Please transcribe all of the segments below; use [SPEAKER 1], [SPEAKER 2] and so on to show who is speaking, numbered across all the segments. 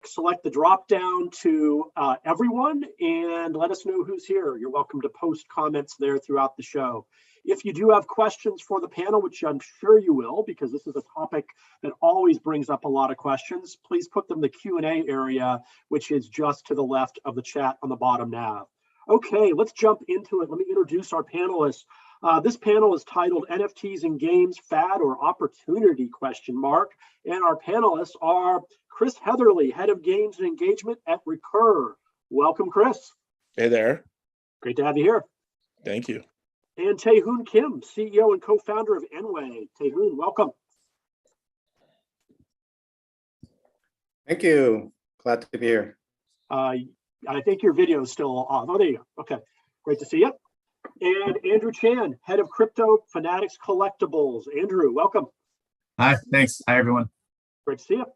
[SPEAKER 1] select the drop down to everyone and let us know who's here. You're welcome to post comments there throughout the show. If you do have questions for the panel, which I'm sure you will, because this is a topic that always brings up a lot of questions, please put them in the Q&A area, which is just to the left of the chat on the bottom nav. Okay, let's jump into it. Let me introduce our panelists. This panel is titled NFTs in Games, Fad or Opportunity, ? And our panelists are Chris Heatherly, Head of Games and Engagement at Recur. Welcome, Chris.
[SPEAKER 2] Hey there.
[SPEAKER 1] Great to have you here.
[SPEAKER 2] Thank you.
[SPEAKER 1] And Tae-Hoon Kim, CEO and co-founder of Enway. Tae-Hoon, welcome.
[SPEAKER 3] Thank you. Glad to be here.
[SPEAKER 1] I think your video is still on. Oh, there you go. Okay, great to see you. And Andrew Chan, Head of Crypto Fanatics Collectibles. Andrew, welcome.
[SPEAKER 4] Hi, thanks. Hi, everyone.
[SPEAKER 1] Great to see you.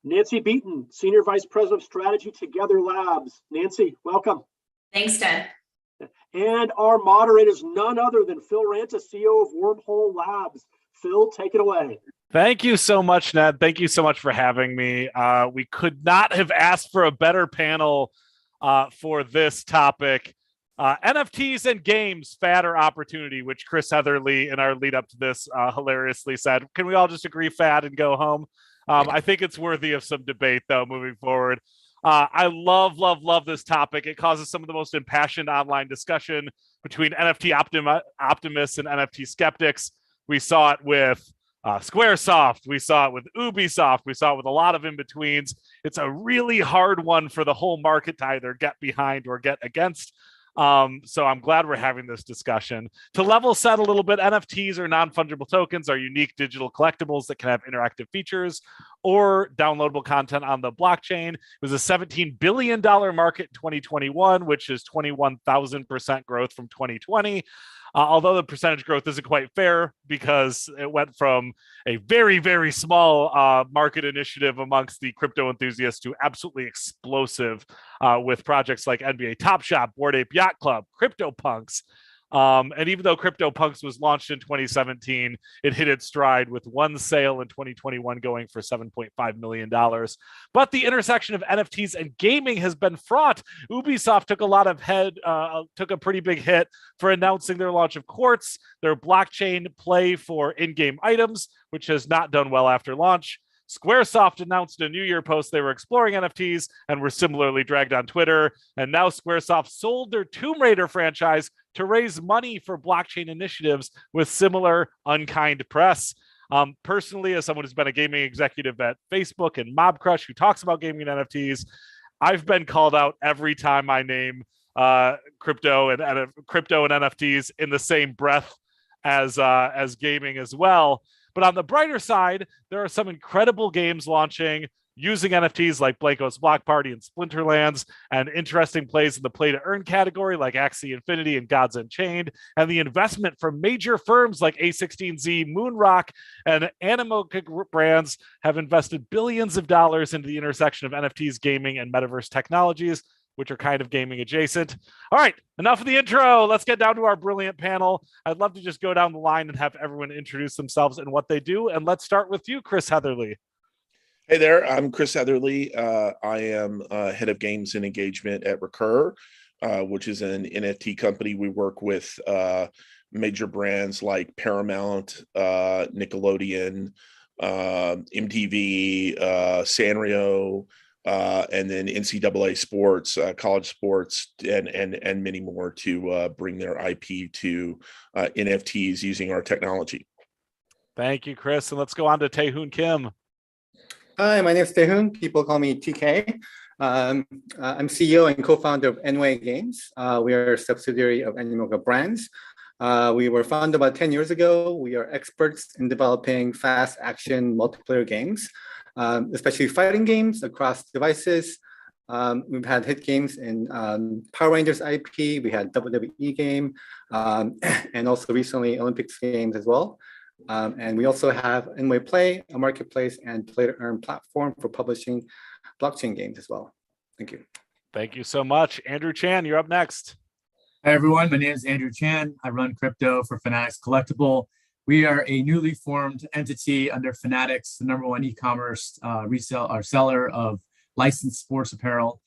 [SPEAKER 1] Nancy Beaton, Senior Vice President of Strategy, Together Labs. Nancy, welcome.
[SPEAKER 5] Thanks, Ted.
[SPEAKER 1] And our moderator is none other than Phil Ranta, CEO of Wormhole Labs. Phil, take it away.
[SPEAKER 6] Thank you so much, Ned. Thank you so much for having me. We could not have asked for a better panel for this topic. NFTs and games, fad or opportunity, which Chris Heatherly in our lead up to this hilariously said. Can we all just agree fad and go home? I think it's worthy of some debate, though, moving forward. I love this topic. It causes some of the most impassioned online discussion between NFT optimists and NFT skeptics. We saw it with Squaresoft. We saw it with Ubisoft. We saw it with a lot of in-betweens. It's a really hard one for the whole market to either get behind or get against. So I'm glad we're having this discussion. To level set a little bit, NFTs or non-fungible tokens are unique digital collectibles that can have interactive features or downloadable content on the blockchain. It was a $17 billion market in 2021, which is 21,000% growth from 2020. Although the percentage growth isn't quite fair because it went from a very, very small market initiative amongst the crypto enthusiasts to absolutely explosive with projects like NBA Top Shot, Bored Ape Yacht Club, CryptoPunks. And even though CryptoPunks was launched in 2017, it hit its stride with one sale in 2021 going for $7.5 million. But the intersection of NFTs and gaming has been fraught. Ubisoft took a pretty big hit for announcing their launch of Quartz, their blockchain play for in-game items, which has not done well after launch. Squaresoft announced in a New Year post they were exploring NFTs and were similarly dragged on Twitter. And now Squaresoft sold their Tomb Raider franchise to raise money for blockchain initiatives with similar unkind press. Personally, as someone who's been a gaming executive at Facebook and Mobcrush who talks about gaming and NFTs, I've been called out every time I name crypto and NFTs in the same breath as gaming as well. But on the brighter side, there are some incredible games launching using NFTs like Blanco's Block Party and Splinterlands, and interesting plays in the play-to-earn category like Axie Infinity and Gods Unchained, and the investment from major firms like A16Z, Moonrock, and Animoca brands have invested billions of dollars into the intersection of NFTs, gaming, and metaverse technologies, which are kind of gaming adjacent. All right, enough of the intro. Let's get down to our brilliant panel. I'd love to just go down the line and have everyone introduce themselves and what they do. And let's start with you, Chris Heatherly.
[SPEAKER 2] Hey there, I'm Chris Heatherly. I am Head of Games and Engagement at Recur, which is an NFT company. We work with major brands like Paramount, Nickelodeon, MTV, Sanrio, and then NCAA sports, college sports, and many more to bring their IP to NFTs using our technology.
[SPEAKER 6] Thank you, Chris. And let's go on to Tae-Hoon Kim.
[SPEAKER 3] Hi, my name is Tae-Hoon. People call me TK. I'm CEO and co-founder of Enway Games. We are a subsidiary of Animoca Brands. We were founded about 10 years ago. We are experts in developing fast action multiplayer games, especially fighting games across devices. We've had hit games in Power Rangers IP. We had WWE game, and also recently Olympics games as well. And we also have Enway Play, a marketplace and play-to-earn platform for publishing blockchain games as well. Thank you.
[SPEAKER 6] Thank you so much. Andrew Chan, you're up next.
[SPEAKER 4] Hi, everyone. My name is Andrew Chan. I run crypto for Fanatics Collectible. We are a newly formed entity under Fanatics, the #1 e-commerce resale or seller of licensed sports apparel.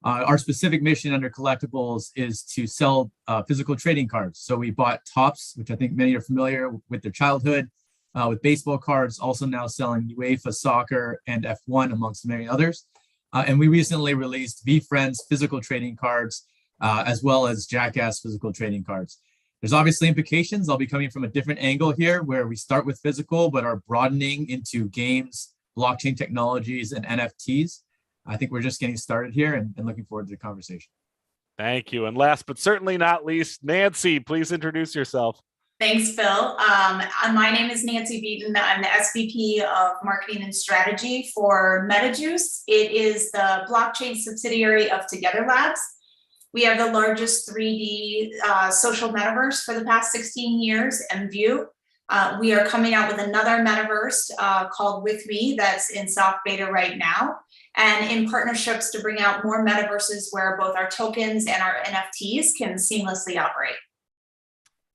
[SPEAKER 4] Our specific mission under collectibles is to sell physical trading cards. So we bought Topps, which I think many are familiar with their childhood, with baseball cards, also now selling UEFA soccer and F1 amongst many others. And we recently released VFriends physical trading cards, as well as Jackass physical trading cards. There's obviously implications. I'll be coming from a different angle here, where we start with physical, but are broadening into games, blockchain technologies, and NFTs. I think we're just getting started here and looking forward to the conversation.
[SPEAKER 6] Thank you. And last but certainly not least, Nancy, please introduce yourself.
[SPEAKER 5] Thanks, Phil. My name is Nancy Beaton. I'm the SVP of Marketing and Strategy for MetaJuice. It is the blockchain subsidiary of Together Labs. We have the largest 3D social metaverse for the past 16 years, MView. We are coming out with another metaverse called With Me that's in soft beta right now, and in partnerships to bring out more metaverses where both our tokens and our NFTs can seamlessly operate.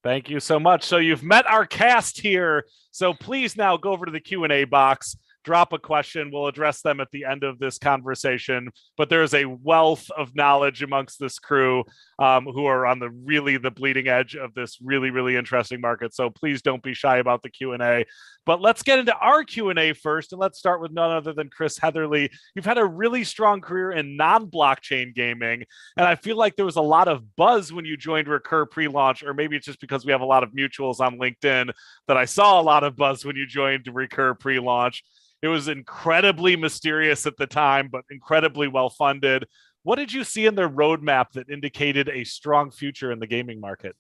[SPEAKER 6] Thank you so much. So you've met our cast here. So please now go over to the Q&A box, drop a question. We'll address them at the end of this conversation. But there is a wealth of knowledge amongst this crew who are on the bleeding edge of this really interesting market. So please don't be shy about the Q&A. But let's get into our Q&A first, and let's start with none other than Chris Heatherly. You've had a really strong career in non-blockchain gaming, and I feel like there was a lot of buzz when you joined Recur pre-launch, or maybe it's just because we have a lot of mutuals on LinkedIn that I saw a lot of buzz when you joined Recur pre-launch. It was incredibly mysterious at the time, but incredibly well-funded. What did you see in their roadmap that indicated a strong future in the gaming market?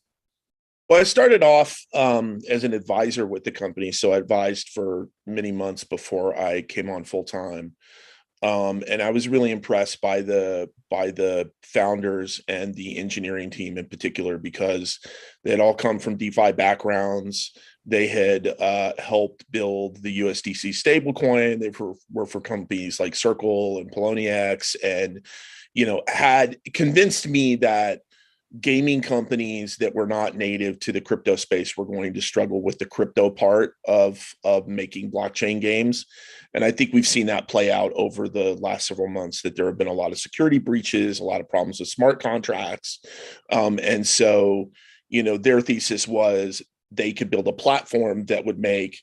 [SPEAKER 2] Well, I started off as an advisor with the company, so I advised for many months before I came on full time, and I was really impressed by the founders and the engineering team in particular, because they had all come from DeFi backgrounds. They had helped build the USDC stablecoin. They were for companies like Circle and Poloniex, and had convinced me that gaming companies that were not native to the crypto space were going to struggle with the crypto part of making blockchain games. And I think we've seen that play out over the last several months, that there have been a lot of security breaches, a lot of problems with smart contracts. And so, their thesis was they could build a platform that would make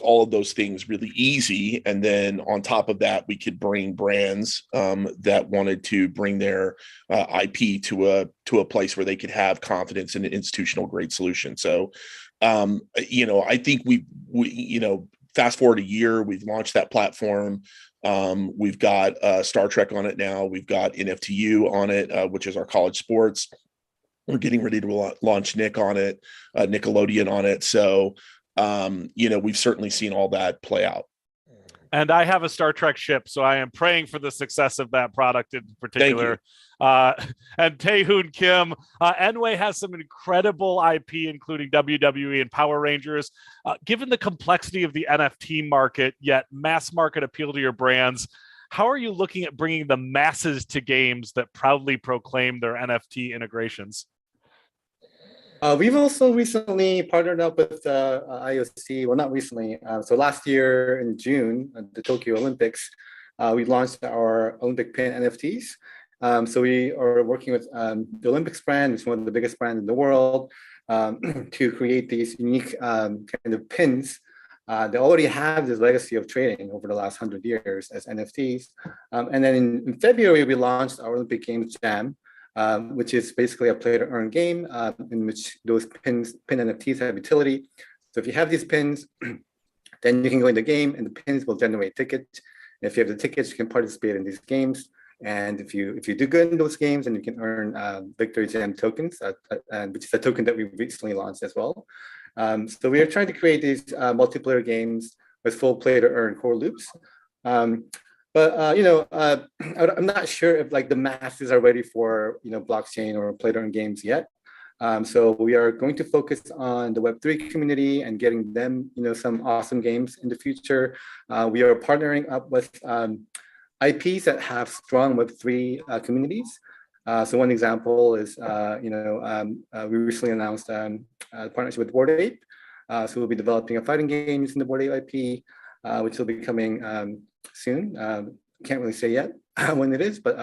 [SPEAKER 2] all of those things really easy. And then on top of that, we could bring brands that wanted to bring their IP to a place where they could have confidence in an institutional grade solution. So, I think we fast forward a year, we've launched that platform. We've got Star Trek on it now. We've got NFTU on it, which is our college sports. We're getting ready to launch Nick on it, Nickelodeon on it. So, we've certainly seen all that play out.
[SPEAKER 6] And I have a Star Trek ship, so I am praying for the success of that product in particular. And Tae-Hoon Kim, Enway has some incredible IP, including WWE and Power Rangers. Given the complexity of the NFT market, yet mass market appeal to your brands, how are you looking at bringing the masses to games that proudly proclaim their NFT integrations?
[SPEAKER 3] We've also recently partnered up with IOC. Well, not recently. So last year in June at the Tokyo Olympics, we launched our Olympic pin NFTs. So we are working with the Olympics brand, which is one of the biggest brands in the world, to create these unique kind of pins. They already have this legacy of trading over the last 100 years as NFTs. And then in February, we launched our Olympic Games Jam, which is basically a play-to-earn game in which those pin NFTs have utility. So if you have these pins, then you can go in the game and the pins will generate tickets. And if you have the tickets, you can participate in these games. And if you do good in those games, then you can earn Victory Jam tokens, which is a token that we recently launched as well. So we are trying to create these multiplayer games with full play-to-earn core loops. But I'm not sure if the masses are ready for blockchain or play-to-earn games yet. So we are going to focus on the Web3 community and getting them some awesome games in the future. We are partnering up with IPs that have strong Web3 communities. So one example is we recently announced a partnership with Bored Ape. So we'll be developing a fighting game using the Bored Ape IP, which will be coming soon. can't really say yet when it is, but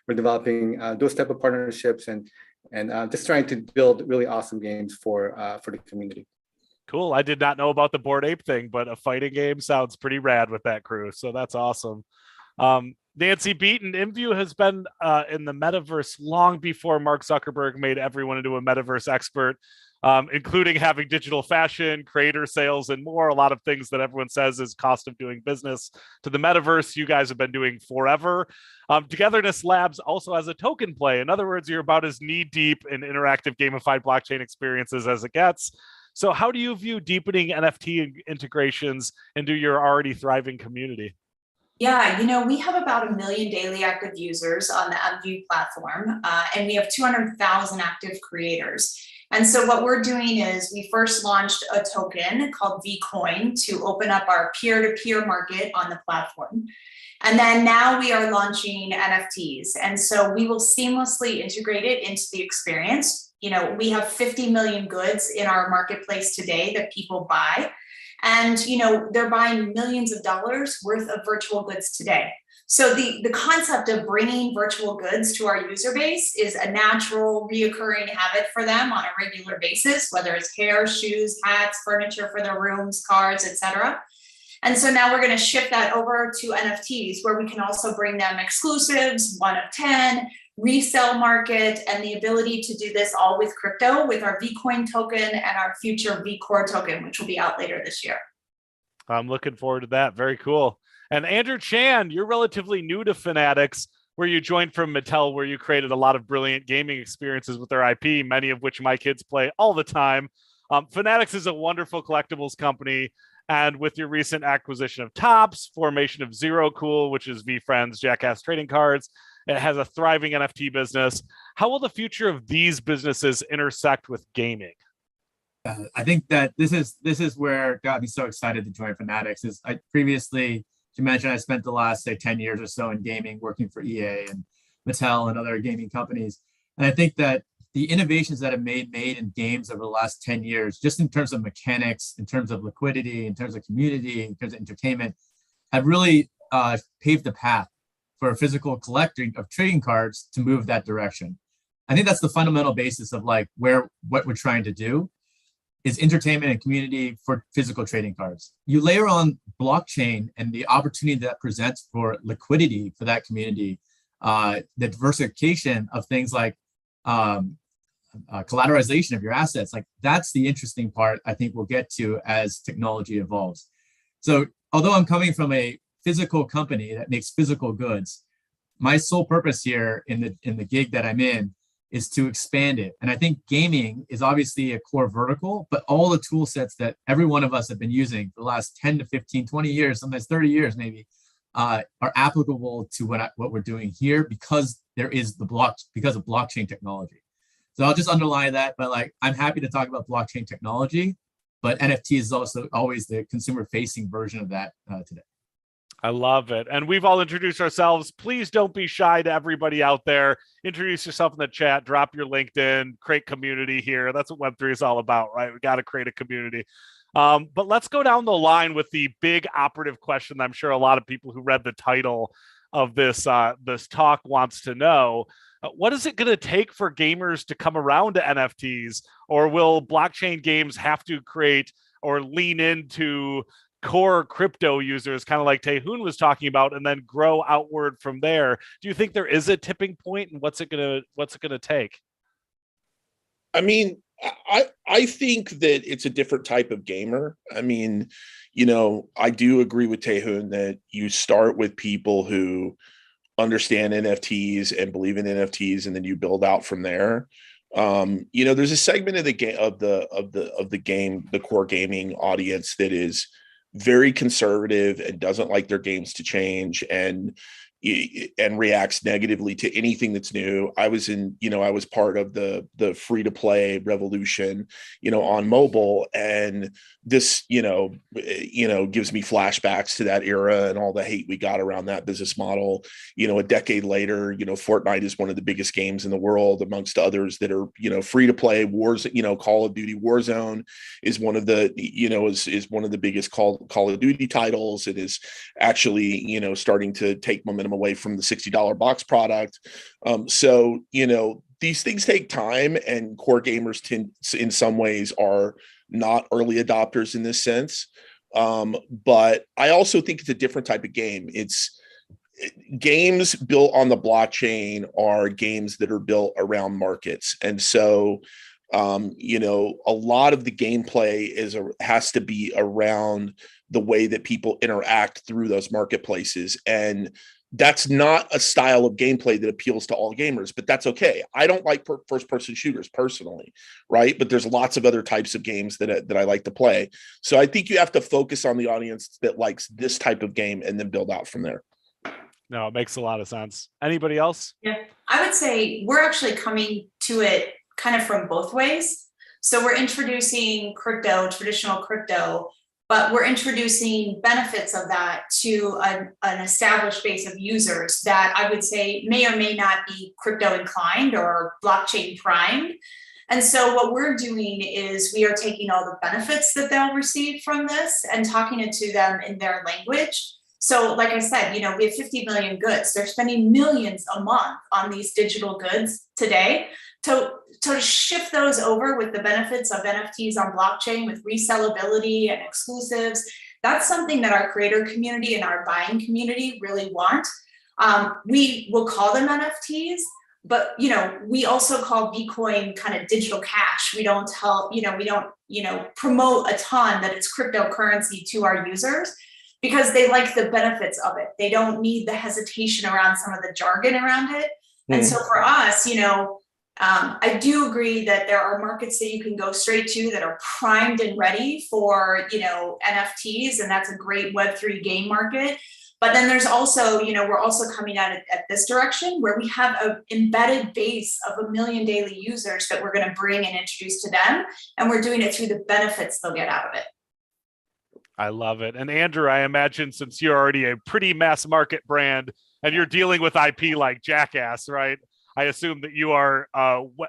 [SPEAKER 3] we're developing those type of partnerships and just trying to build really awesome games for the community.
[SPEAKER 6] Cool. I did not know about the Bored Ape thing, but a fighting game sounds pretty rad with that crew. So that's awesome. Nancy Beaton, InView has been in the metaverse long before Mark Zuckerberg made everyone into a metaverse expert, including having digital fashion, creator sales, and more. A lot of things that everyone says is cost of doing business to the metaverse. You guys have been doing forever. Togetherness Labs also has a token play. In other words, you're about as knee deep in interactive gamified blockchain experiences as it gets. So how do you view deepening NFT integrations into your already thriving community?
[SPEAKER 5] Yeah, we have about 1 million daily active users on the MView platform, and we have 200,000 active creators. And so what we're doing is we first launched a token called vCoin to open up our peer-to-peer market on the platform. And then now we are launching NFTs. And so we will seamlessly integrate it into the experience. We have 50 million goods in our marketplace today that people buy. And, they're buying millions of dollars worth of virtual goods today. So the concept of bringing virtual goods to our user base is a natural reoccurring habit for them on a regular basis, whether it's hair, shoes, hats, furniture for their rooms, cars, etc. And so now we're going to shift that over to NFTs, where we can also bring them exclusives, 1 of 10, resale market, and the ability to do this all with crypto with our vCoin token and our future vCore token, which will be out later this year.
[SPEAKER 6] I'm looking forward to that. Very cool. And Andrew Chan, you're relatively new to Fanatics, where you joined from Mattel, where you created a lot of brilliant gaming experiences with their IP, many of which my kids play all the time. Fanatics is a wonderful collectibles company. And with your recent acquisition of Topps, formation of Zero Cool, which is VFriends, Jackass trading cards, it has a thriving NFT business. How will the future of these businesses intersect with gaming?
[SPEAKER 4] I think that this is where got me so excited to join Fanatics. Is I previously, you mentioned, I spent the last 10 years or so in gaming, working for EA and Mattel and other gaming companies. And I think that the innovations that have made in games over the last 10 years, just in terms of mechanics, in terms of liquidity, in terms of community, in terms of entertainment, have really paved the path for a physical collecting of trading cards to move that direction. I think that's the fundamental basis of what we're trying to do is entertainment and community for physical trading cards. You layer on blockchain and the opportunity that presents for liquidity for that community, the diversification of things like collateralization of your assets. That's the interesting part I think we'll get to as technology evolves. So although I'm coming from a physical company that makes physical goods, my sole purpose here in the gig that I'm in is to expand it. And I think gaming is obviously a core vertical, but all the tool sets that every one of us have been using for the last 10 to 15, 20 years, sometimes 30 years maybe, are applicable to what we're doing here because because of blockchain technology. So I'll just underline that, but I'm happy to talk about blockchain technology, but NFT is also always the consumer-facing version of that today.
[SPEAKER 6] I love it. And we've all introduced ourselves. Please don't be shy to everybody out there. Introduce yourself in the chat, drop your LinkedIn, create community here. That's what Web3 is all about, right? We got to create a community. But let's go down the line with the big operative question that I'm sure a lot of people who read the title of this talk wants to know. What is it going to take for gamers to come around to NFTs, or will blockchain games have to create or lean into core crypto users, kind of like Taehoon was talking about, and then grow outward from there? Do you think there is a tipping point, and what's it gonna take?
[SPEAKER 2] I mean, I think that it's a different type of gamer. I mean, I do agree with Taehoon that you start with people who understand NFTs and believe in NFTs, and then you build out from there. There's a segment of the game of the core gaming audience that is very conservative and doesn't like their games to change. And and reacts negatively to anything that's new. I was part of the free to play revolution, on mobile, and this, gives me flashbacks to that era and all the hate we got around that business model. A decade later, Fortnite is one of the biggest games in the world, amongst others that are, free to play. Wars, Call of Duty Warzone is one of the, is one of the biggest Call of Duty titles. It is actually, starting to take momentum away from the $60 box product. So, these things take time, and core gamers in some ways are not early adopters in this sense. But I also think it's a different type of game. Games built on the blockchain are games that are built around markets. And so, a lot of the gameplay has to be around the way that people interact through those marketplaces. And that's not a style of gameplay that appeals to all gamers, but that's okay. I don't like first-person shooters personally, right? But there's lots of other types of games that I like to play. So I think you have to focus on the audience that likes this type of game and then build out from there.
[SPEAKER 6] No, it makes a lot of sense. Anybody else?
[SPEAKER 5] Yeah, I would say we're actually coming to it kind of from both ways. So we're introducing crypto, traditional crypto, but we're introducing benefits of that to an established base of users that I would say may or may not be crypto inclined or blockchain primed. And so what we're doing is we are taking all the benefits that they'll receive from this and talking it to them in their language. So like I said, we have 50 million goods. They're spending millions a month on these digital goods today. To shift those over with the benefits of NFTs on blockchain with resellability and exclusives, that's something that our creator community and our buying community really want. We will call them NFTs, but we also call Bitcoin kind of digital cash. We don't promote a ton that it's cryptocurrency to our users, because they like the benefits of it. They don't need the hesitation around some of the jargon around it. And so for us, I do agree that there are markets that you can go straight to that are primed and ready for, NFTs, and that's a great Web3 game market. But then there's also, we're also coming at it at this direction where we have an embedded base of 1 million daily users that we're going to bring and introduce to them. And we're doing it through the benefits they'll get out of it.
[SPEAKER 6] I love it. And Andrew, I imagine since you're already a pretty mass market brand and you're dealing with IP like Jackass, right? I assume that you are,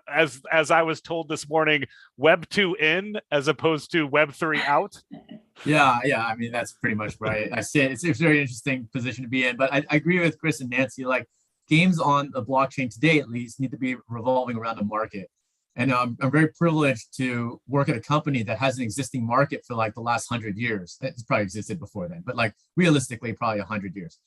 [SPEAKER 6] as I was told this morning, Web 2 in as opposed to Web 3 out.
[SPEAKER 4] Yeah. I mean, that's pretty much right. I see it's a very interesting position to be in, but I agree with Chris and Nancy. Like, games on the blockchain today, at least, need to be revolving around a market. And I'm very privileged to work at a company that has an existing market for like the last 100 years. It's probably existed before then, but like realistically, probably 100 years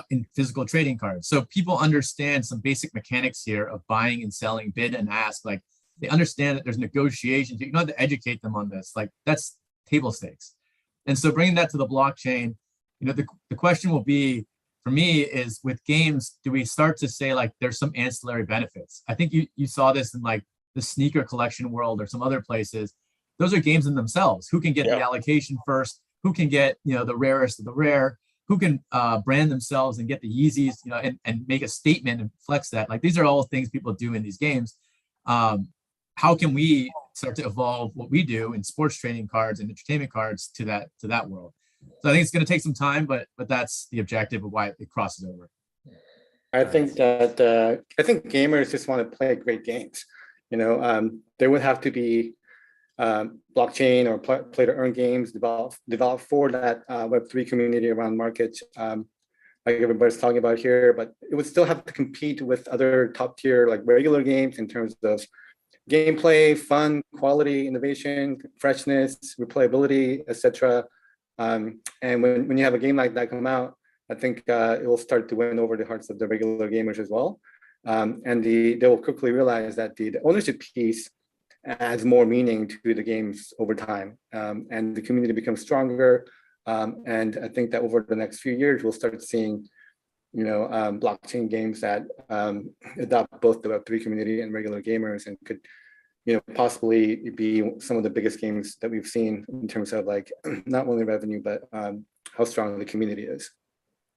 [SPEAKER 4] in physical trading cards. So people understand some basic mechanics here of buying and selling, bid and ask. Like, they understand that there's negotiations. You don't have to educate them on this. Like, that's table stakes. And so bringing that to the blockchain, the question will be, for me, is with games, do we start to say like there's some ancillary benefits? I think you saw this in like the sneaker collection world or some other places. Those are games in themselves. Who can get the allocation first? Who can get the rarest of the rare? Who can brand themselves and get the Yeezys, and make a statement and flex that? Like, these are all things people do in these games. How can we start to evolve what we do in sports trading cards and entertainment cards to that world? So I think it's going to take some time, but that's the objective of why it crosses over.
[SPEAKER 3] I think gamers just want to play great games. There would have to be blockchain or play to earn games developed for that Web3 community around markets, like everybody's talking about here. But it would still have to compete with other top tier like regular games in terms of gameplay, fun, quality, innovation, freshness, replayability, etc. And when you have a game like that come out, I think it will start to win over the hearts of the regular gamers as well. And they will quickly realize that the ownership piece adds more meaning to the games over time, and the community becomes stronger. And I think that over the next few years, we'll start seeing, blockchain games that adopt both the Web3 community and regular gamers, and could, possibly be some of the biggest games that we've seen in terms of like not only revenue, but how strong the community is.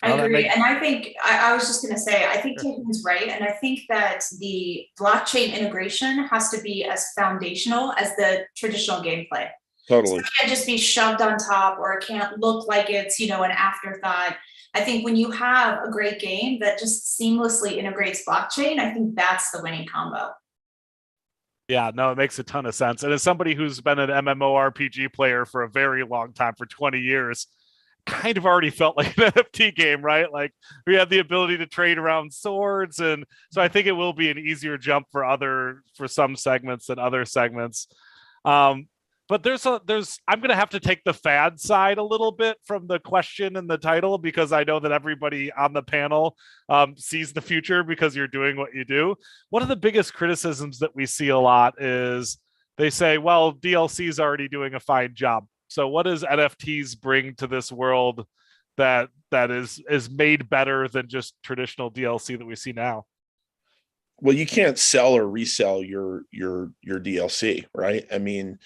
[SPEAKER 5] I agree. And I think, I was just going to say, I think Taehoon's right. And I think that the blockchain integration has to be as foundational as the traditional gameplay.
[SPEAKER 2] Totally.
[SPEAKER 5] So it can't just be shoved on top, or it can't look like it's, an afterthought. I think when you have a great game that just seamlessly integrates blockchain, I think that's the winning combo.
[SPEAKER 6] Yeah, no, it makes a ton of sense. And as somebody who's been an MMORPG player for a very long time, for 20 years, kind of already felt like an NFT game, right? Like we had the ability to trade around swords. And so I think it will be an easier jump for some segments than other segments. But I'm going to have to take the fad side a little bit from the question and the title, because I know that everybody on the panel sees the future because you're doing what you do. One of the biggest criticisms that we see a lot is they say, well, DLC is already doing a fine job. So what does NFTs bring to this world that is made better than just traditional DLC that we see now?
[SPEAKER 2] Well, you can't sell or resell your DLC, right? I mean,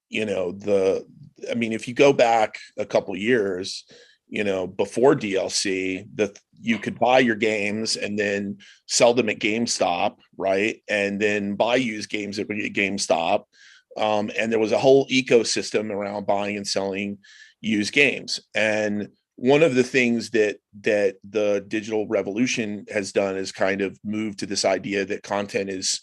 [SPEAKER 2] if you go back a couple years, before DLC, you could buy your games and then sell them at GameStop, right? And then buy used games at GameStop. And there was a whole ecosystem around buying and selling used games. And one of the things that the digital revolution has done is kind of move to this idea that content is,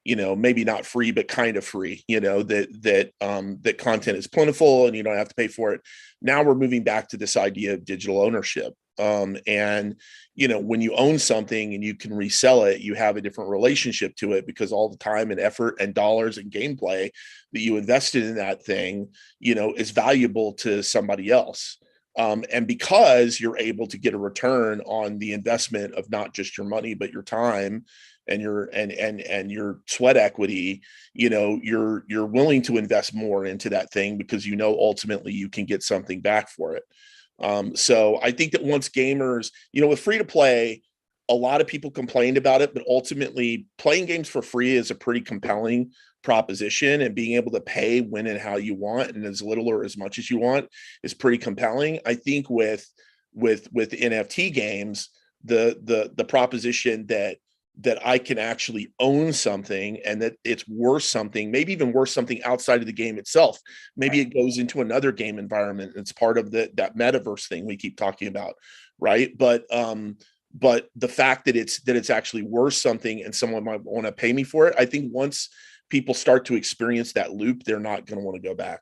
[SPEAKER 2] maybe not free, but kind of free, that content is plentiful and you don't have to pay for it. Now we're moving back to this idea of digital ownership. And when you own something and you can resell it, you have a different relationship to it, because all the time and effort and dollars and gameplay that you invested in that thing, is valuable to somebody else. And because you're able to get a return on the investment of not just your money, but your time and your sweat equity, you're willing to invest more into that thing because ultimately you can get something back for it. So I think that once gamers, with free to play, a lot of people complained about it, but ultimately playing games for free is a pretty compelling proposition, and being able to pay when and how you want and as little or as much as you want is pretty compelling. I think with NFT games, the proposition that I can actually own something and that it's worth something, maybe even worth something outside of the game itself. Maybe it goes into another game environment. It's part of that metaverse thing we keep talking about, right? But the fact that it's actually worth something and someone might want to pay me for it, I think once people start to experience that loop, they're not going to want to go back.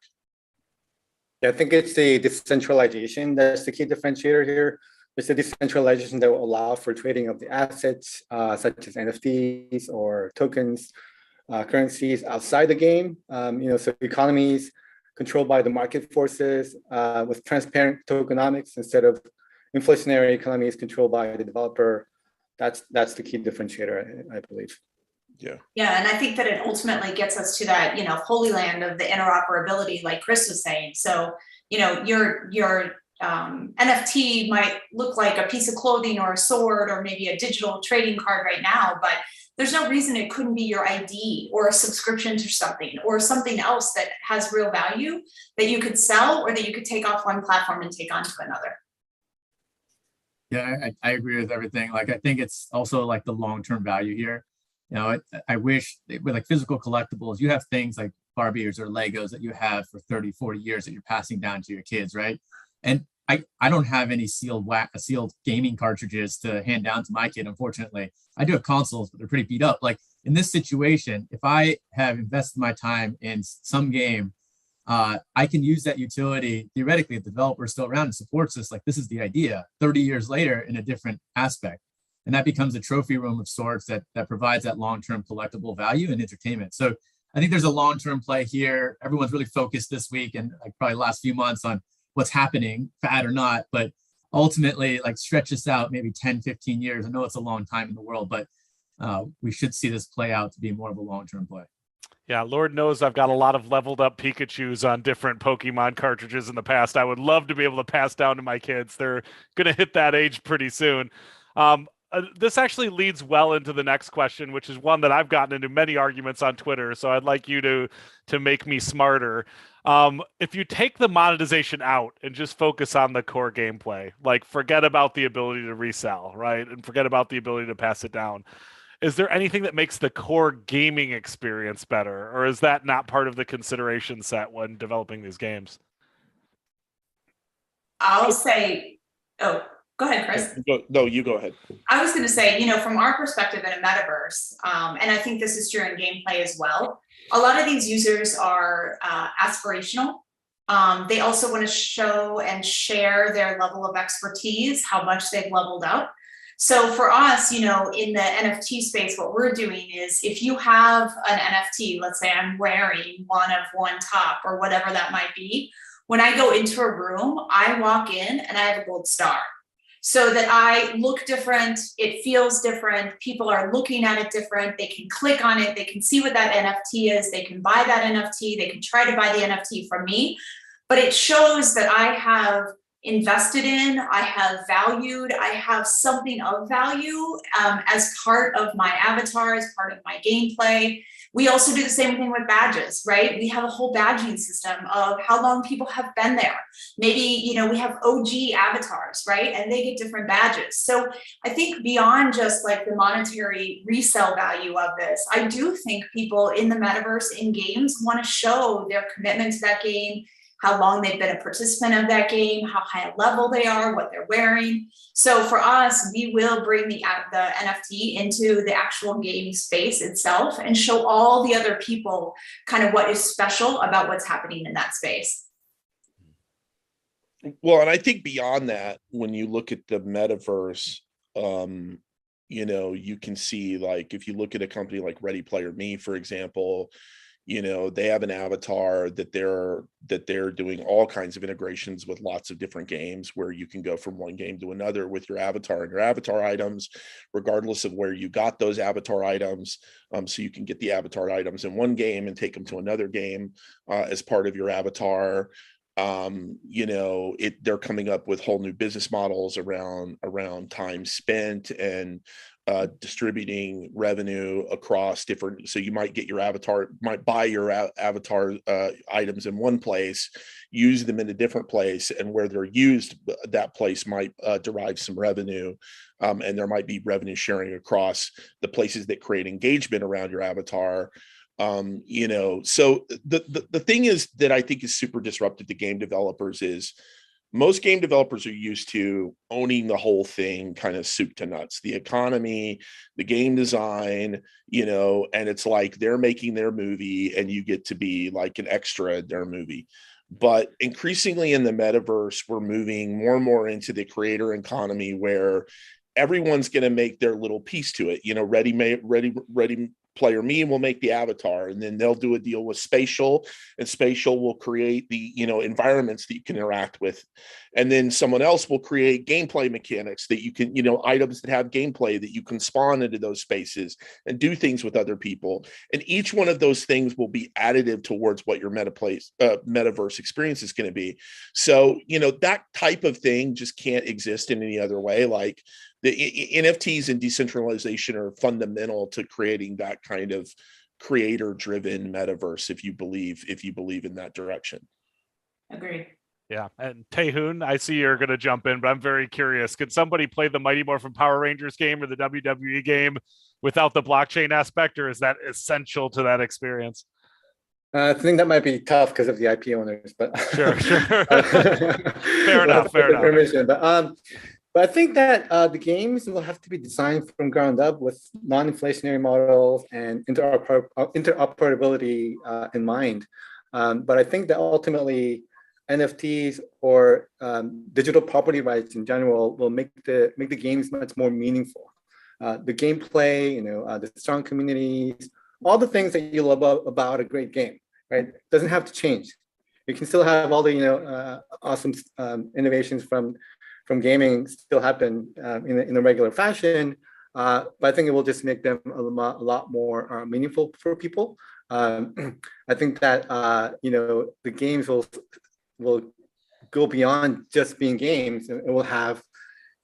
[SPEAKER 3] Yeah, I think it's the decentralization that's the key differentiator here. It's the decentralization that will allow for trading of the assets, such as NFTs or tokens, currencies outside the game. So economies controlled by the market forces with transparent tokenomics instead of inflationary economies controlled by the developer. That's the key differentiator, I believe.
[SPEAKER 5] Yeah, and I think that it ultimately gets us to that, holy land of the interoperability, like Chris was saying. So, your NFT might look like a piece of clothing or a sword or maybe a digital trading card right now, but there's no reason it couldn't be your ID or a subscription to something or something else that has real value that you could sell or that you could take off one platform and take onto another.
[SPEAKER 4] Yeah, I agree with everything. Like, I think it's also like the long-term value here. I wish with like physical collectibles, you have things like Barbies or Legos that you have for 30, 40 years that you're passing down to your kids, right? And I don't have any sealed gaming cartridges to hand down to my kid, unfortunately. I do have consoles, but they're pretty beat up. Like in this situation, if I have invested my time in some game, I can use that utility. Theoretically, if the developer is still around and supports this, like this is the idea, 30 years later in a different aspect. And that becomes a trophy room of sorts that provides that long-term collectible value and entertainment. So I think there's a long-term play here. Everyone's really focused this week and like probably last few months on what's happening, fad or not, but ultimately like stretch this out maybe 10, 15 years. I know it's a long time in the world, but we should see this play out to be more of a long-term play.
[SPEAKER 6] Yeah, Lord knows I've got a lot of leveled up Pikachus on different Pokemon cartridges in the past. I would love to be able to pass down to my kids. They're going to hit that age pretty soon. This actually leads well into the next question, which is one that I've gotten into many arguments on Twitter. So I'd like you to make me smarter. If you take the monetization out and just focus on the core gameplay, like forget about the ability to resell, right? And forget about the ability to pass it down. Is there anything that makes the core gaming experience better, or is that not part of the consideration set when developing these games?
[SPEAKER 5] I'll say, oh, go ahead, Chris.
[SPEAKER 2] No, you go ahead.
[SPEAKER 5] I was going to say, from our perspective in a metaverse, and I think this is true in gameplay as well, a lot of these users are aspirational. They also want to show and share their level of expertise, how much they've leveled up. So for us, in the NFT space, what we're doing is if you have an NFT, let's say I'm wearing one of one top or whatever that might be, when I go into a room, I walk in and I have a gold star. So that I look different, it feels different, people are looking at it different, they can click on it, they can see what that NFT is, they can buy that NFT, they can try to buy the NFT from me, but it shows that I have invested in, I have valued, I have something of value as part of my avatar, as part of my gameplay. We also do the same thing with badges, right? We have a whole badging system of how long people have been there. Maybe, we have OG avatars, right? And they get different badges. So I think beyond just like the monetary resale value of this, I do think people in the metaverse in games want to show their commitment to that game, how long they've been a participant of that game, how high a level they are, what they're wearing. So for us, we will bring the NFT into the actual game space itself and show all the other people kind of what is special about what's happening in that space.
[SPEAKER 2] Well, and I think beyond that, when you look at the metaverse, you can see, like, if you look at a company like Ready Player Me, for example, they have an avatar that they're doing all kinds of integrations with lots of different games where you can go from one game to another with your avatar and your avatar items, regardless of where you got those avatar items. So you can get the avatar items in one game and take them to another game as part of your avatar. They're coming up with whole new business models around time spent and distributing revenue across different. So you might buy your avatar items in one place, use them in a different place, and where they're used, that place might derive some revenue, and there might be revenue sharing across the places that create engagement around your avatar. So the thing is that I think is super disruptive to game developers is most game developers are used to owning the whole thing, kind of soup to nuts, the economy, the game design, and it's like they're making their movie and you get to be like an extra in their movie. But increasingly in the metaverse, we're moving more and more into the creator economy where everyone's going to make their little piece to it. Ready Player Me will make the avatar, and then they'll do a deal with Spatial, and Spatial will create the environments that you can interact with, and then someone else will create gameplay mechanics that you can items that have gameplay that you can spawn into those spaces and do things with other people, and each one of those things will be additive towards what your metaverse experience is going to be. So that type of thing just can't exist in any other way. Like the NFTs and decentralization are fundamental to creating that kind of creator-driven metaverse. If you believe in that direction.
[SPEAKER 5] Agreed.
[SPEAKER 6] Yeah, and Taehoon, I see you're going to jump in, but I'm very curious. Could somebody play the Mighty Morphin Power Rangers game or the WWE game without the blockchain aspect, or is that essential to that experience?
[SPEAKER 3] I think that might be tough because of the IP owners, but
[SPEAKER 6] sure. Fair enough.
[SPEAKER 3] Permission, but I think that the games will have to be designed from ground up with non-inflationary models and interoperability in mind. But I think that ultimately NFTs or digital property rights in general will make the games much more meaningful. The gameplay, the strong communities, all the things that you love about a great game, right? Doesn't have to change. You can still have all the awesome innovations from gaming still happen in a regular fashion, but I think it will just make them a lot more meaningful for people. I think that the games will go beyond just being games, and it will have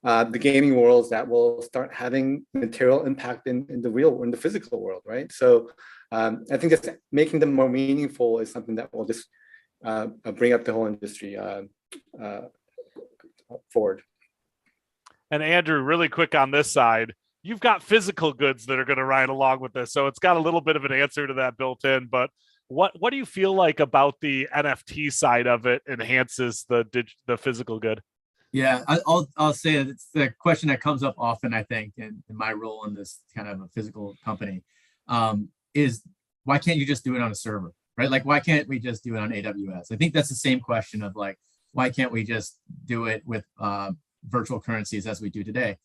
[SPEAKER 3] the gaming worlds that will start having material impact in the physical world, right? So I think just making them more meaningful is something that will just bring up the whole industry forward.
[SPEAKER 6] And Andrew, really quick on this side, you've got physical goods that are going to ride along with this. So it's got a little bit of an answer to that built in. But what do you feel like about the NFT side of it enhances the physical good?
[SPEAKER 4] Yeah, I'll say that it's the question that comes up often, I think, in my role in this kind of a physical company, is why can't you just do it on a server, right? Like, why can't we just do it on AWS? I think that's the same question of like, why can't we just do it with virtual currencies as we do today?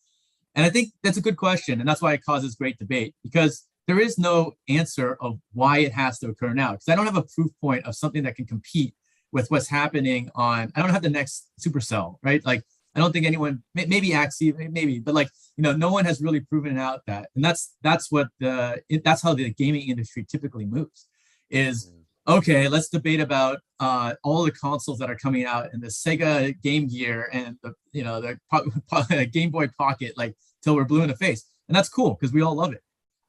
[SPEAKER 4] And I think that's a good question. And that's why it causes great debate, because there is no answer of why it has to occur now. Because I don't have a proof point of something that can compete with what's happening on, I don't have the next Supercell, right? Like, I don't think anyone, maybe Axie, maybe, but like, no one has really proven out that. And that's how the gaming industry typically moves is, okay, let's debate about all the consoles that are coming out and the Sega Game Gear and the Game Boy Pocket, like, till we're blue in the face. And that's cool because we all love it.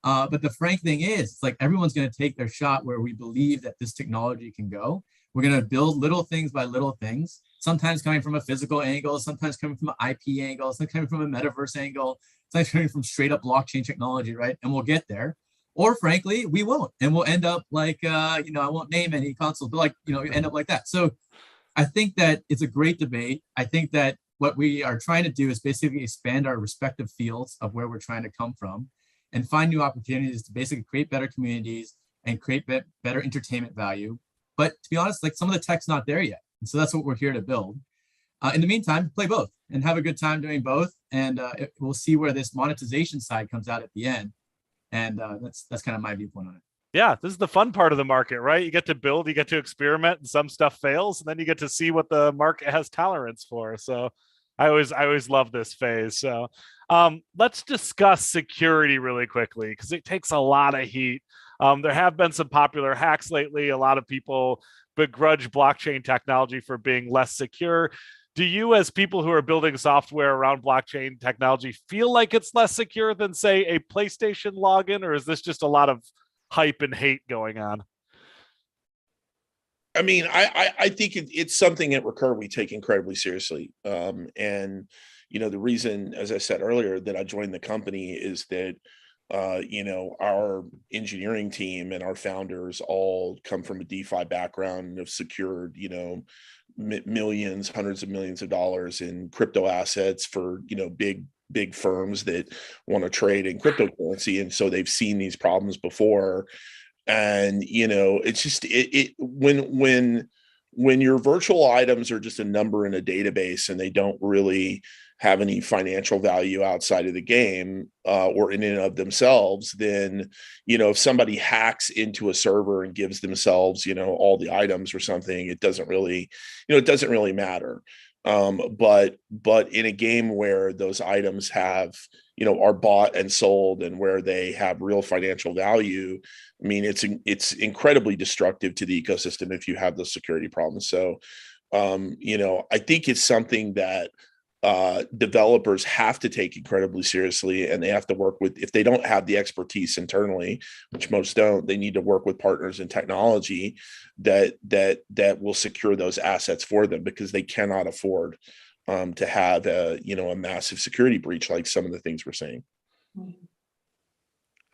[SPEAKER 4] But the frank thing is, it's like everyone's going to take their shot where we believe that this technology can go. We're going to build little things by little things, sometimes coming from a physical angle, sometimes coming from an IP angle, sometimes coming from a metaverse angle, sometimes coming from straight up blockchain technology, right? And we'll get there. Or frankly, we won't. And we'll end up like, I won't name any consoles, but like, end up like that. So I think that it's a great debate. I think that what we are trying to do is basically expand our respective fields of where we're trying to come from and find new opportunities to basically create better communities and create better entertainment value. But to be honest, like, some of the tech's not there yet. And so that's what we're here to build. In the meantime, play both and have a good time doing both. And we'll see where this monetization side comes out at the end. And that's kind of my viewpoint on it.
[SPEAKER 6] Yeah, this is the fun part of the market, right? You get to build, you get to experiment, and some stuff fails, and then you get to see what the market has tolerance for. So I always love this phase. So let's discuss security really quickly, because it takes a lot of heat. There have been some popular hacks lately. A lot of people begrudge blockchain technology for being less secure. Do you, as people who are building software around blockchain technology, feel like it's less secure than, say, a PlayStation login, or is this just a lot of hype and hate going on?
[SPEAKER 2] I mean, I think it's something at Recur we take incredibly seriously. And, the reason, as I said earlier, that I joined the company is that, our engineering team and our founders all come from a DeFi background and have secured, millions, hundreds of millions of dollars in crypto assets for, big firms that want to trade in cryptocurrency. And so they've seen these problems before. And, it's just when your virtual items are just a number in a database and they don't really have any financial value outside of the game or in and of themselves, then, if somebody hacks into a server and gives themselves, all the items or something, it doesn't really matter. But in a game where those items have, are bought and sold and where they have real financial value, I mean, it's incredibly destructive to the ecosystem if you have those security problems. So, I think it's something that developers have to take incredibly seriously, and they have to work with, if they don't have the expertise internally, which most don't, they need to work with partners in technology that will secure those assets for them, because they cannot afford to have a massive security breach like some of the things we're seeing.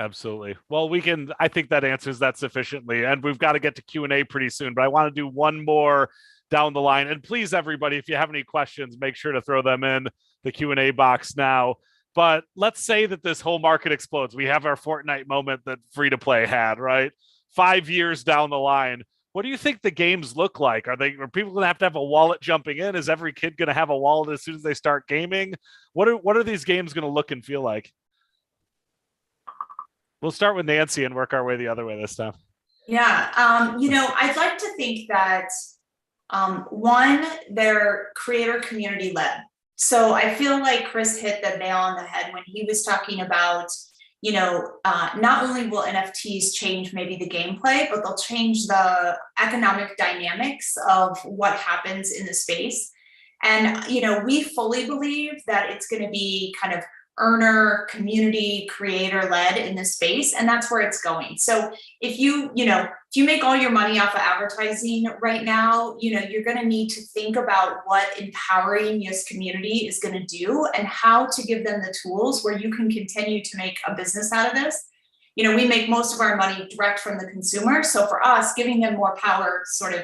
[SPEAKER 6] Absolutely. Well, I think that answers that sufficiently, and we've got to get to Q&A pretty soon, but I want to do one more down the line. And please, everybody, if you have any questions, make sure to throw them in the Q&A box now. But let's say that this whole market explodes. We have our Fortnite moment that free-to-play had, right? 5 years down the line, what do you think the games look like? Are people going to have a wallet jumping in? Is every kid going to have a wallet as soon as they start gaming? What are these games going to look and feel like? We'll start with Nancy and work our way the other way this time.
[SPEAKER 5] Yeah, I'd like to think that one, they're creator community led. So I feel like Chris hit the nail on the head when he was talking about, not only will NFTs change maybe the gameplay, but they'll change the economic dynamics of what happens in the space. And, we fully believe that it's going to be kind of earner, community, creator led in this space, and that's where it's going. So if you make all your money off of advertising right now, you're going to need to think about what empowering this community is going to do and how to give them the tools where you can continue to make a business out of this. We make most of our money direct from the consumer. So for us, giving them more power sort of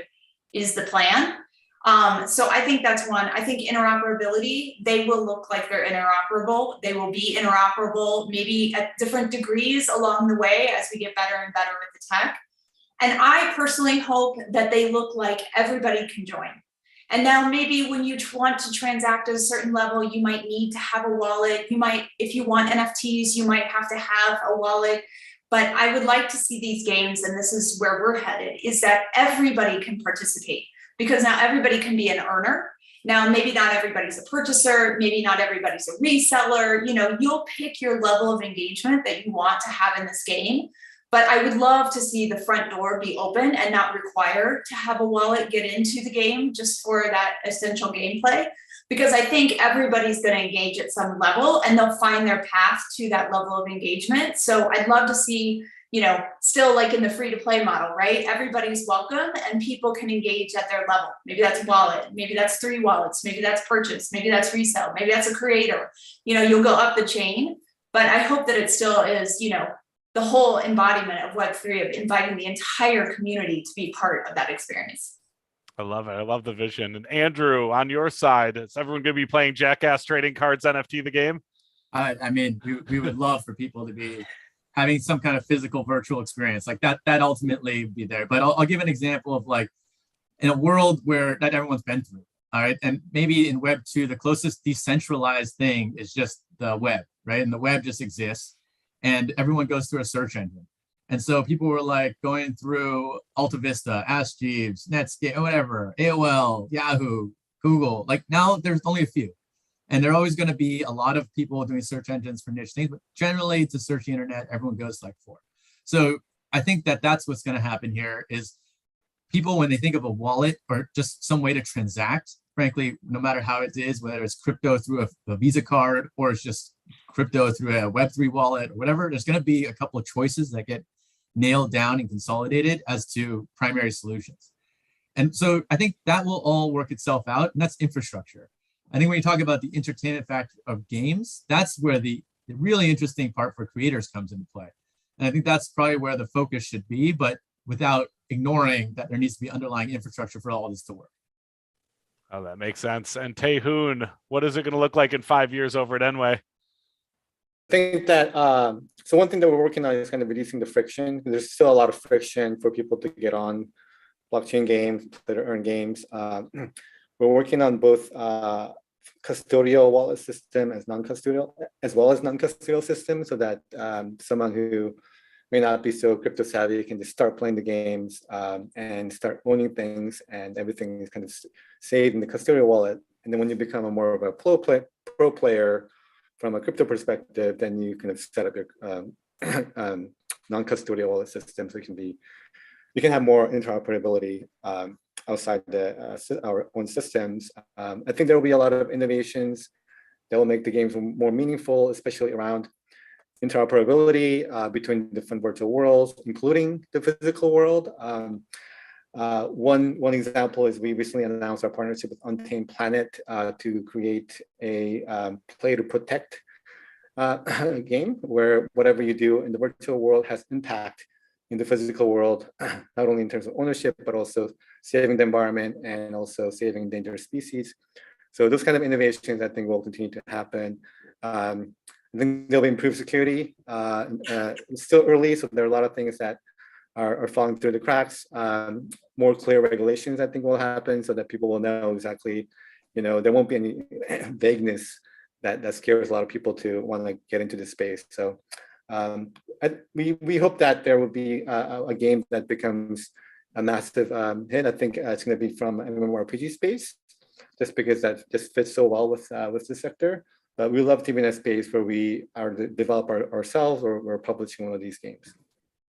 [SPEAKER 5] is the plan. So I think that's one. I think interoperability, they will look like they're interoperable. They will be interoperable maybe at different degrees along the way as we get better and better with the tech. And I personally hope that they look like everybody can join. And now maybe when you want to transact at a certain level, you might need to have a wallet. You might, if you want NFTs, you might have to have a wallet. But I would like to see these games, and this is where we're headed, is that everybody can participate. Because now everybody can be an earner. Now, maybe not everybody's a purchaser, maybe not everybody's a reseller. You'll pick your level of engagement that you want to have in this game. But I would love to see the front door be open and not required to have a wallet get into the game just for that essential gameplay. Because I think everybody's going to engage at some level and they'll find their path to that level of engagement. So I'd love to see, still like in the free to play model, right? Everybody's welcome and people can engage at their level. Maybe that's wallet, maybe that's 3 wallets, maybe that's purchase, maybe that's resale, maybe that's a creator. You'll go up the chain, but I hope that it still is, the whole embodiment of Web3 of inviting the entire community to be part of that experience.
[SPEAKER 6] I love it. I love the vision. And Andrew, on your side, is everyone going to be playing Jackass Trading Cards NFT the game?
[SPEAKER 4] I mean, we would love for people to be having some kind of physical virtual experience like that ultimately be there. But I'll give an example of like in a world where not everyone's been through. All right. And maybe in Web 2, the closest decentralized thing is just the web, right? And the web just exists and everyone goes through a search engine. And so people were like going through Alta Vista, Ask Jeeves, Netscape, whatever, AOL, Yahoo, Google. Like now there's only a few. And there are always going to be a lot of people doing search engines for niche things, but generally to search the internet, everyone goes like for. So I think that that's what's going to happen here is people, when they think of a wallet or just some way to transact, frankly, no matter how it is, whether it's crypto through a Visa card or it's just crypto through a Web3 wallet or whatever, there's going to be a couple of choices that get nailed down and consolidated as to primary solutions. And so I think that will all work itself out, and that's infrastructure. I think when you talk about the entertainment factor of games, that's where the really interesting part for creators comes into play. And I think that's probably where the focus should be, but without ignoring that there needs to be underlying infrastructure for all of this to work.
[SPEAKER 6] Oh, that makes sense. And Tae-Hoon, what is it going to look like in 5 years over at Enway?
[SPEAKER 3] I think that, so one thing that we're working on is kind of reducing the friction. There's still a lot of friction for people to get on blockchain games, play to earn games. We're working on both custodial wallet system as non-custodial, as well as non-custodial systems, so that someone who may not be so crypto savvy can just start playing the games and start owning things, and everything is kind of saved in the custodial wallet. And then when you become a more of a pro player from a crypto perspective, then you kind of set up your non-custodial wallet system, so you can have more interoperability outside our own systems. I think there will be a lot of innovations that will make the games more meaningful, especially around interoperability between different virtual worlds, including the physical world. One example is we recently announced our partnership with Untamed Planet to create a play to protect game where whatever you do in the virtual world has impact in the physical world, not only in terms of ownership, but also saving the environment and also saving endangered species. So those kind of innovations, I think, will continue to happen. I think there'll be improved security. It's still early, so there are a lot of things that are falling through the cracks. More clear regulations, I think, will happen so that people will know exactly, there won't be any vagueness that scares a lot of people to want to get into this space. So we hope that there will be a game that becomes a massive hit. I think it's going to be from MMORPG space, just because that just fits so well with the sector. But we love to be in a space where we are the developer ourselves, or we're publishing one of these games.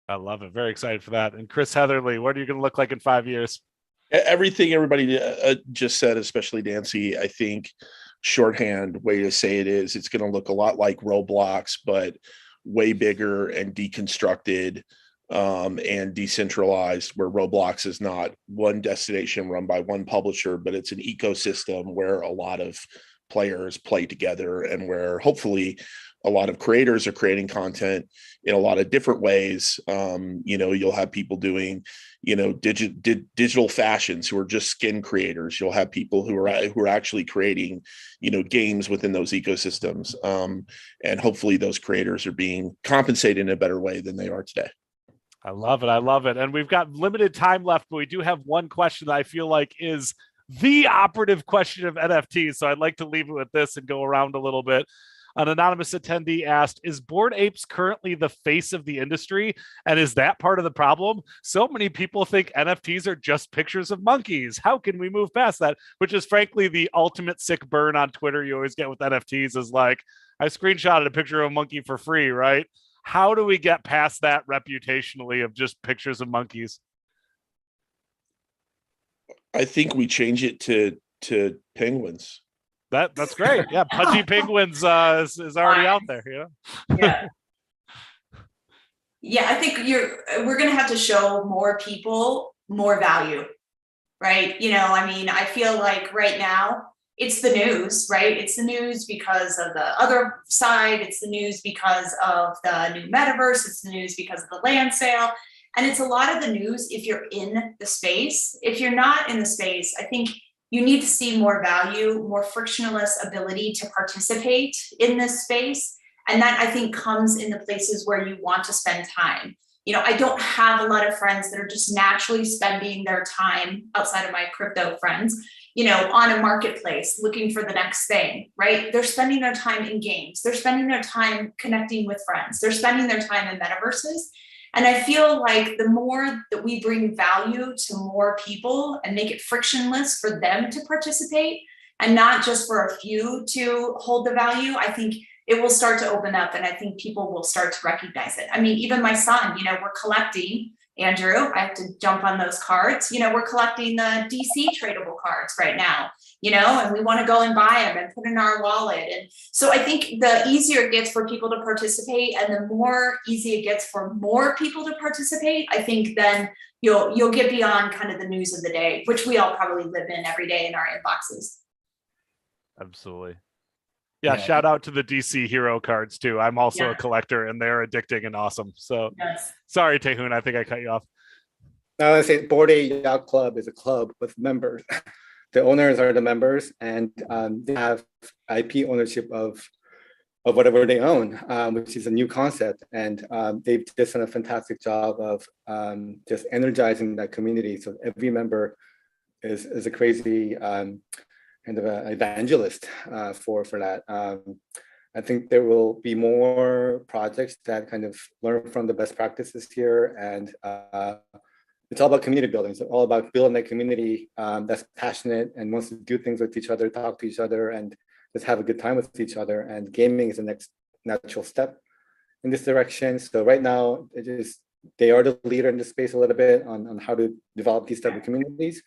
[SPEAKER 6] I love it. Very excited for that. And Chris Heatherly, what are you going to look like in 5 years?
[SPEAKER 2] Everything everybody just said, especially Nancy, I think shorthand way to say it is it's going to look a lot like Roblox, but way bigger and deconstructed and decentralized, where Roblox is not one destination run by one publisher, but it's an ecosystem where a lot of players play together, and where hopefully a lot of creators are creating content in a lot of different ways. You'll have people doing, digital fashions who are just skin creators. You'll have people who are actually creating, games within those ecosystems. And hopefully those creators are being compensated in a better way than they are today.
[SPEAKER 6] I love it. I love it. And we've got limited time left, but we do have one question that I feel like is the operative question of NFTs. So I'd like to leave it with this and go around a little bit. An anonymous attendee asked, is Bored Apes currently the face of the industry? And is that part of the problem? So many people think NFTs are just pictures of monkeys. How can we move past that? Which is frankly the ultimate sick burn on Twitter you always get with NFTs, is like, I screenshotted a picture of a monkey for free, right? How do we get past that reputationally of just pictures of monkeys?
[SPEAKER 2] I think we change it to penguins.
[SPEAKER 6] That's great. Yeah, pudgy penguins is already out there.
[SPEAKER 5] Yeah. Yeah, I think we're gonna have to show more people more value, right? I feel like right now it's the news, right? It's the news because of the other side. It's the news because of the new metaverse. It's the news because of the land sale. And it's a lot of the news if you're in the space. If you're not in the space, I think you need to see more value, more frictionless ability to participate in this space. And that, I think, comes in the places where you want to spend time. I don't have a lot of friends that are just naturally spending their time outside of my crypto friends, on a marketplace looking for the next thing, right? They're spending their time in games. They're spending their time connecting with friends. They're spending their time in metaverses. And I feel like the more that we bring value to more people and make it frictionless for them to participate and not just for a few to hold the value, I think it will start to open up, and I think people will start to recognize it. I mean, even my son, we're collecting, Andrew, I have to jump on those cards. We're collecting the DC tradable cards right now, and we want to go and buy them and put in our wallet. And so I think the easier it gets for people to participate and the more easy it gets for more people to participate, I think then you'll get beyond kind of the news of the day, which we all probably live in every day in our inboxes.
[SPEAKER 6] Absolutely. Yeah, shout out to the DC hero cards too. I'm also a collector, and they're addicting and awesome. So Sorry, Taehoon, I think I cut you off.
[SPEAKER 3] No, I say Bored Ape Yacht Club is a club with members. The owners are the members, and they have IP ownership of whatever they own, which is a new concept. And they've just done a fantastic job of just energizing that community. So every member is a crazy kind of an evangelist for that. I think there will be more projects that kind of learn from the best practices here, and it's all about community building. It's all about building a community that's passionate and wants to do things with each other, talk to each other, and just have a good time with each other. And gaming is the next natural step in this direction. So right now, they are the leader in the space a little bit on how to develop these type of communities.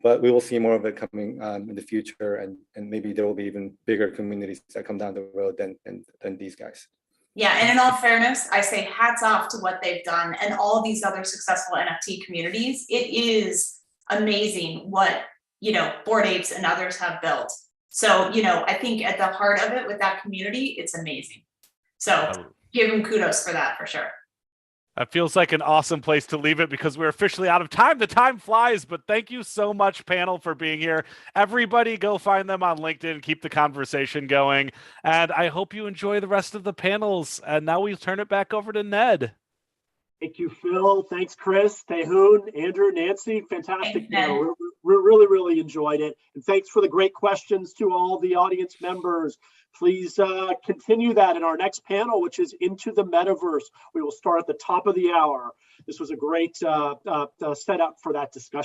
[SPEAKER 3] But we will see more of it coming in the future, and maybe there will be even bigger communities that come down the road than these guys.
[SPEAKER 5] Yeah, and in all fairness, I say hats off to what they've done and all these other successful NFT communities. It is amazing what, Bored Apes and others have built. So, I think at the heart of it with that community, it's amazing. So give them kudos for that, for sure.
[SPEAKER 6] That feels like an awesome place to leave it because we're officially out of time. The time flies, but thank you so much, panel, for being here. Everybody go find them on LinkedIn, keep the conversation going. And I hope you enjoy the rest of the panels. And now we'll turn it back over to Ned.
[SPEAKER 1] Thank you, Phil. Thanks, Chris, Taehoon, Andrew, Nancy. Fantastic panel. We really, really enjoyed it. And thanks for the great questions to all the audience members. Please continue that in our next panel, which is Into the Metaverse. We will start at the top of the hour. This was a great setup for that discussion.